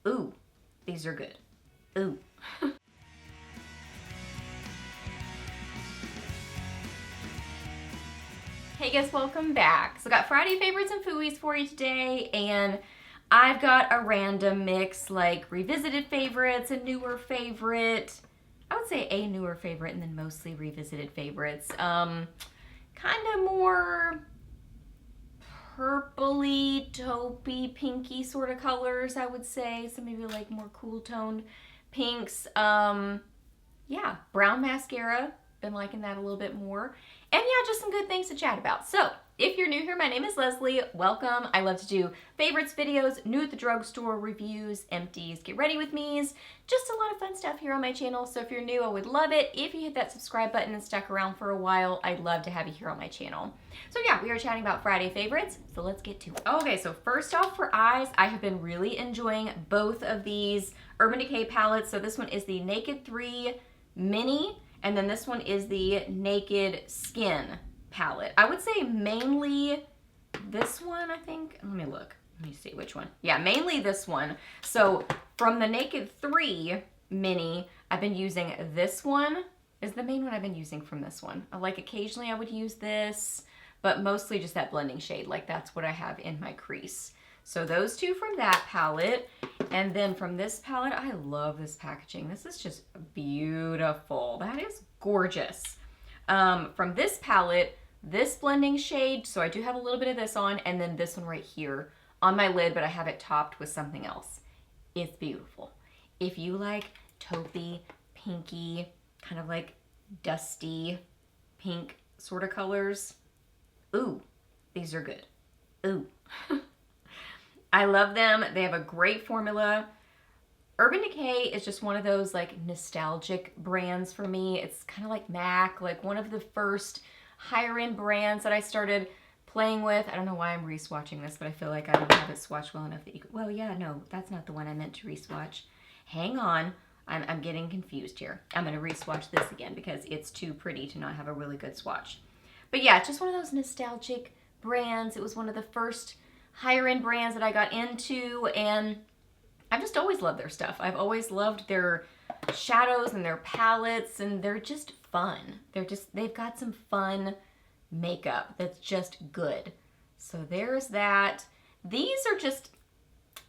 Ooh, these are good. Ooh. Hey guys, welcome back. So I got Friday favorites and Fooeys for you today, and I've got a random mix, like revisited favorites, a newer favorite. I would say a newer favorite and then mostly revisited favorites. Kind of more purpley, taupey, pinky sort of colors, I would say. So maybe like more cool toned pinks. Yeah, brown mascara. Been liking that a little bit more. And yeah, just some good things to chat about. So, if you're new here, my name is Leslie. Welcome. I love to do favorites videos, new at the drugstore reviews, empties, get ready with me's, just a lot of fun stuff here on my channel. So if you're new, I would love it if you hit that subscribe button and stuck around for a while. I'd love to have you here on my channel. So yeah, we are chatting about Friday favorites, so let's get to it. Okay, so first off for eyes, I have been really enjoying both of these Urban Decay palettes. So this one is the Naked 3 Mini, and then this one is the Naked Skin palette. I would say mainly this one, I think. Let me look. Let me see which one. Yeah, mainly this one. So from the Naked 3 Mini, I've been using this one is the main one I've been using from this one. Like occasionally I would use this, but mostly just that blending shade. Like that's what I have in my crease. So those two from that palette. And then from this palette, I love this packaging. This is just beautiful. That is gorgeous. From this palette, this blending shade, so I do have a little bit of this on, and then this one right here on my lid, but I have it topped with something else. It's beautiful. If you like taupey, pinky, kind of like dusty pink sort of colors, ooh, these are good. Ooh. I love them. They have a great formula. Urban Decay is just one of those like nostalgic brands for me. It's kind of like MAC, like one of the first higher end brands that I started playing with. I don't know why I'm re-swatching this, but I feel like I don't have it swatched well enough that you could, well, yeah, no, that's not the one I meant to re-swatch. Hang on, I'm getting confused here. I'm gonna re-swatch this again because it's too pretty to not have a really good swatch. But yeah, it's just one of those nostalgic brands. It was one of the first higher end brands that I got into, and I've just always loved their stuff. I've always loved their shadows and their palettes, and they're just fun. They've got some fun makeup that's just good. So there's that. These are just,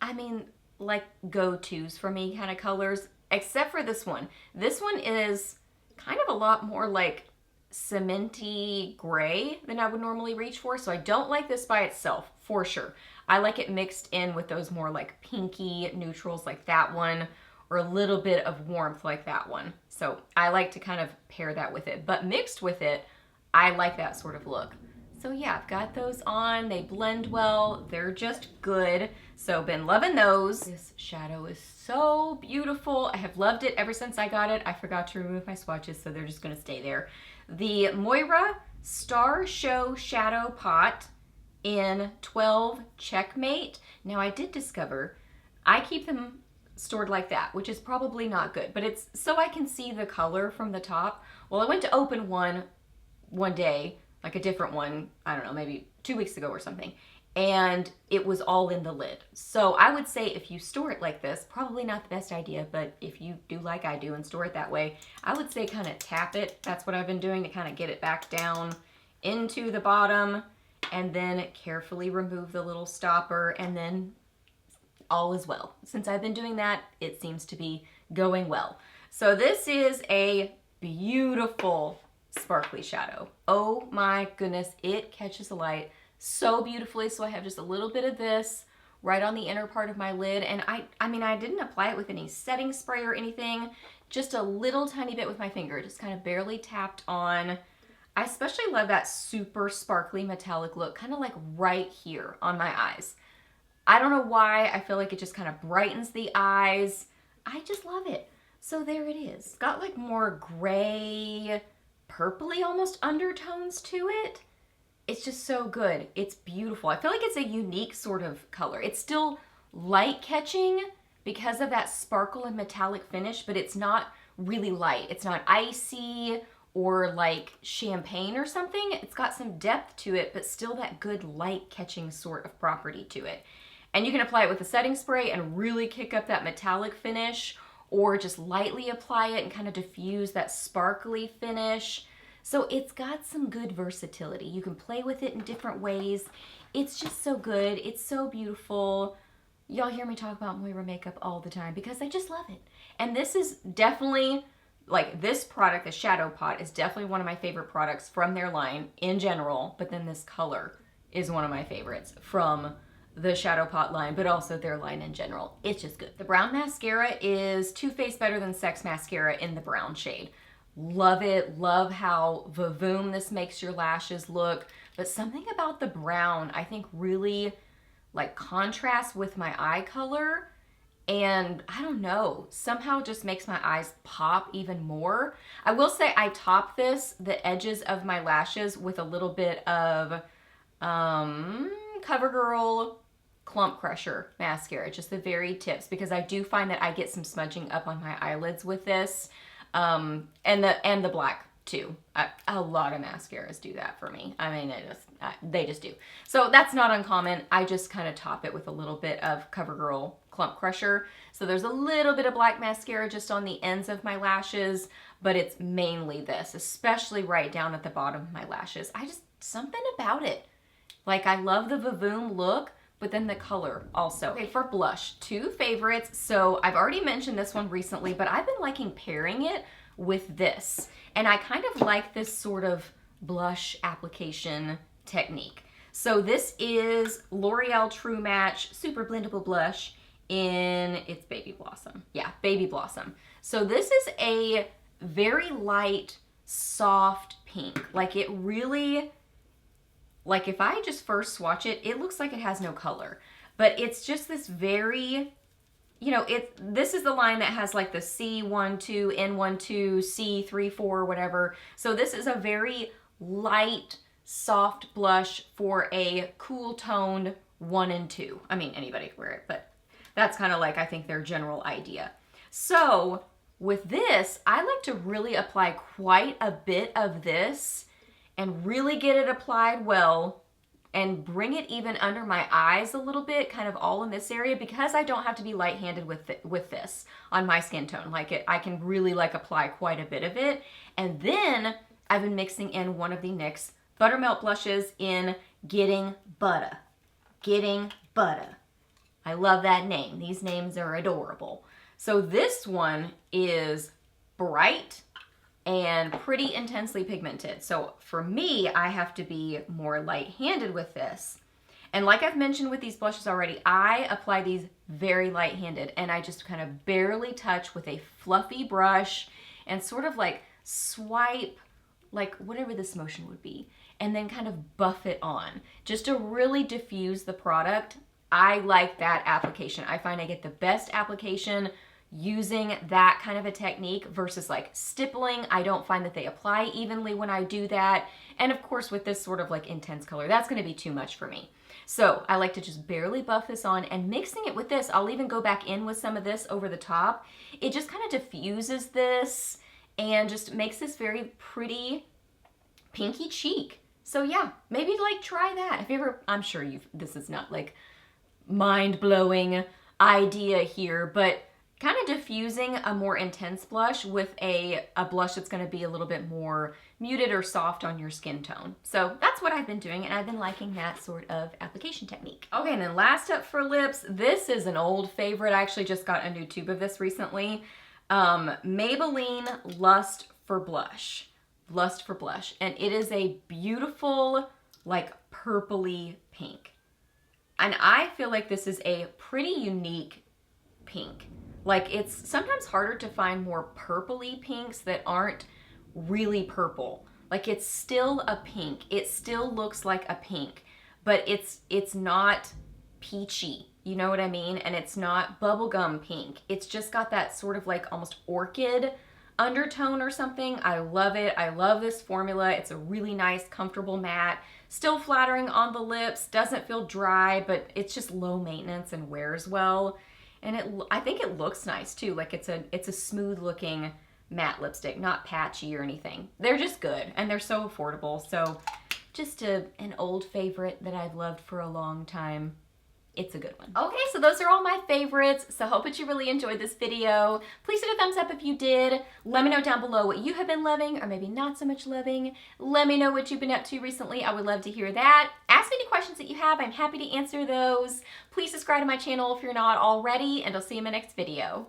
I mean, like go-tos for me kind of colors, except for this one. This one is kind of a lot more like cementy gray than I would normally reach for. So I don't like this by itself, for sure. I like it mixed in with those more like pinky neutrals like that one, or a little bit of warmth like that one. So I like to kind of pair that with it, but mixed with it, I like that sort of look. So yeah, I've got those on. They blend well. They're just good. So been loving those. This shadow is so beautiful. I have loved it ever since I got it. I forgot to remove my swatches, so they're just gonna stay there. The Moira Star Show Shadow Pot in 12 Checkmate. Now I did discover I keep them stored like that, which is probably not good, but it's so I can see the color from the top. Well, I went to open one day, like a different one, I don't know, maybe 2 weeks ago or something, and it was all in the lid. So I would say if you store it like this, probably not the best idea, but if you do like I do and store it that way, I would say kind of tap it. That's what I've been doing to kind of get it back down into the bottom, and then carefully remove the little stopper, and then all is well. Since I've been doing that, it seems to be going well. So this is a beautiful sparkly shadow. Oh my goodness, it catches the light so beautifully. So I have just a little bit of this right on the inner part of my lid, and I mean, I didn't apply it with any setting spray or anything, just a little tiny bit with my finger, just kind of barely tapped on. I especially love that super sparkly metallic look, kind of like right here on my eyes. I don't know why, I feel like it just kind of brightens the eyes. I just love it. So there it is. It's got like more gray, purpley almost undertones to it. It's just so good. It's beautiful. I feel like it's a unique sort of color. It's still light catching because of that sparkle and metallic finish, but it's not really light. It's not icy or like champagne or something. It's got some depth to it, but still that good light catching sort of property to it. And you can apply it with a setting spray and really kick up that metallic finish, or just lightly apply it and kind of diffuse that sparkly finish. So it's got some good versatility. You can play with it in different ways. It's just so good. It's so beautiful. Y'all hear me talk about Moira makeup all the time because I just love it. And this is definitely, like, this product, the Shadow Pot, is definitely one of my favorite products from their line in general, but then this color is one of my favorites from the Shadow Pot line, but also their line in general. It's just good. The brown mascara is Too Faced Better Than Sex mascara in the brown shade. Love it. Love how vavoom this makes your lashes look. But something about the brown I think really like contrasts with my eye color, and I don't know, somehow just makes my eyes pop even more. I will say I top the edges of my lashes with a little bit of CoverGirl Clump Crusher mascara, just the very tips, because I do find that I get some smudging up on my eyelids with this, and the black too. A lot of mascaras do that for me. I mean, they just do. So that's not uncommon. I just kind of top it with a little bit of CoverGirl Clump Crusher. So there's a little bit of black mascara just on the ends of my lashes, but it's mainly this, especially right down at the bottom of my lashes. Something about it. Like, I love the vavoom look, but then the color also. Okay, for blush, two favorites. So I've already mentioned this one recently, but I've been liking pairing it with this. And I kind of like this sort of blush application technique. So this is L'Oreal True Match Super Blendable Blush in, it's Baby Blossom. Yeah, Baby Blossom. So this is a very light, soft pink. Like, it really, like, if I just first swatch it, it looks like it has no color. But it's just this very, you know, this is the line that has like the C12, N12, C34, whatever. So this is a very light, soft blush for a cool toned 1 and 2. I mean, anybody can wear it, but that's kind of like, I think, their general idea. So with this, I like to really apply quite a bit of this and really get it applied well and bring it even under my eyes a little bit, kind of all in this area, because I don't have to be light-handed with this on my skin tone. Like, I can really like apply quite a bit of it. And then I've been mixing in one of the NYX Buttermelt blushes in Getting Butta. Getting Butta. I love that name. These names are adorable. So this one is bright and pretty intensely pigmented. So for me, I have to be more light-handed with this. And like I've mentioned with these blushes already, I apply these very light-handed, and I just kind of barely touch with a fluffy brush and sort of like swipe, like whatever this motion would be, and then kind of buff it on just to really diffuse the product. I like that application. I find I get the best application using that kind of a technique versus like stippling. I don't find that they apply evenly when I do that. And of course, with this sort of like intense color, that's going to be too much for me. So I like to just barely buff this on, and mixing it with this, I'll even go back in with some of this over the top. It just kind of diffuses this and just makes this very pretty pinky cheek. So yeah, maybe like try that. Have you ever, I'm sure this is not like mind-blowing idea here, but kind of diffusing a more intense blush with a blush that's going to be a little bit more muted or soft on your skin tone. So that's what I've been doing, and I've been liking that sort of application technique. Okay, and then last up for lips, this is an old favorite. I actually just got a new tube of this recently. Maybelline Lust for Blush. Lust for Blush. And it is a beautiful, like, purpley pink. And I feel like this is a pretty unique pink. Like, it's sometimes harder to find more purpley pinks that aren't really purple. Like, it's still a pink. It still looks like a pink, but it's not peachy. You know what I mean? And it's not bubblegum pink. It's just got that sort of like almost orchid undertone or something. I love it. I love this formula. It's a really nice, comfortable matte. Still flattering on the lips. Doesn't feel dry, but it's just low maintenance and wears well. And I think it looks nice too. Like, it's a smooth looking matte lipstick, not patchy or anything. They're just good, and they're so affordable. So just an old favorite that I've loved for a long time. it's a good one. Okay, so those are all my favorites. So hope that you really enjoyed this video. Please hit a thumbs up if you did. Let me know down below what you have been loving or maybe not so much loving. Let me know what you've been up to recently. I would love to hear that. Ask me any questions that you have. I'm happy to answer those. Please subscribe to my channel if you're not already, and I'll see you in my next video.